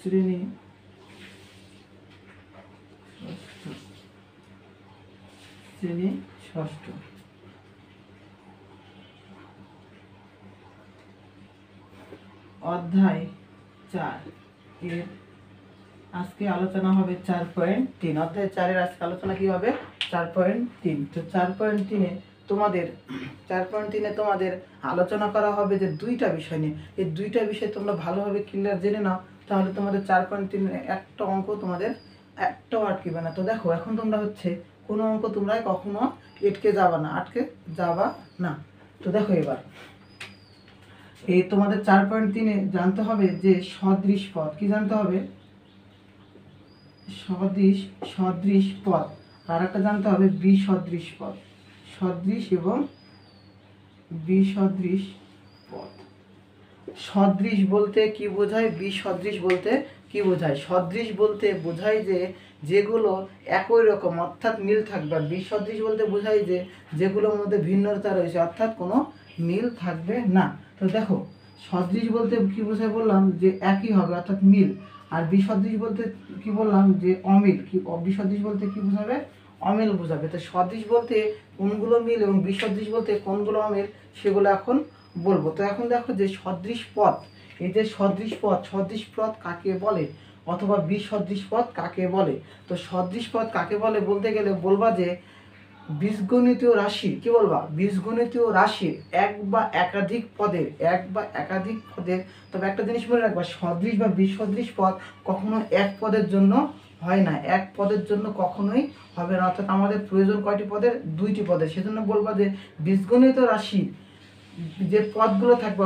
শ্রেণী ষষ্ঠ। অধ্যায় 4 এর আজকে আলোচনা হবে 4.3। অধ্যায় 4 এর আজকে আলোচনা কি হবে? 4.3। তো 4.3 তোমাদের 4.3 তোমাদের আলোচনা করা হবে যে দুইটা বিষয় নিয়ে। এই দুইটা বিষয় তোমরা ভালোভাবে ক্লিয়ার জেনে নাও, তাহলে তোমাদের 4.3 একটা অঙ্ক তোমাদের একটাও আটকেবে না। তো দেখো, এখন তোমরা হচ্ছে কোনো অঙ্ক তোমরা কখনো আটকে যাবা না। তো দেখো, এবার এই তোমাদের 4.3 জানতে হবে যে সদৃশ পদ। কি জানতে হবে? সদৃশ পদ। আর একটা জানতে হবে বিসদৃশ পদ। সদৃশ এবং বিসদৃশ পদ। সদৃশ বলতে কি বোঝায়? বিসদৃশ বলতে কি বোঝায়? সদৃশ বলতে বোঝায় যে যেগুলো একই রকম অর্থাৎ মিল থাকবে, আর বিসদৃশ বলতে বোঝায় যে যেগুলোর মধ্যে ভিন্নতা রয়েছে অর্থাৎ কোনো মিল থাকবে না। তো দেখো, সদৃশ বলতে কি বোঝায় বললাম যে একই হবে অর্থাৎ মিল, আর বিসদৃশ বলতে কি বললাম যে অমিল। কি বিসদৃশ বলতে কি বোঝাবে? অমিল বোঝাবে। তো সদৃশ বলতে কোনগুলো মিল এবং বিসদৃশ বলতে কোনগুলো অমিল সেগুলো এখন বলবো। তো এখন দেখো যে সদৃশ পদ, এই যে সদৃশ পদ কাকে বলে অথবা বিসদৃশ পদ কাকে বলে? তো সদৃশ পদ কাকে বলে বলতে গেলে বলবা যে বীজগণিতীয় রাশি। কি বলবা? বীজগণিতীয় রাশির এক বা একাধিক পদের, তবে একটা জিনিস মনে রাখবা, সদৃশ বা বিসদৃশ পদ কখনো এক পদের জন্য হয় না, এক পদের জন্য কখনোই হবে না। অর্থাৎ আমাদের প্রয়োজন কয়টি পদের? দুইটি পদের। সেজন্য বলবা যে বীজগণিত রাশি যে পদগুলো থাকবে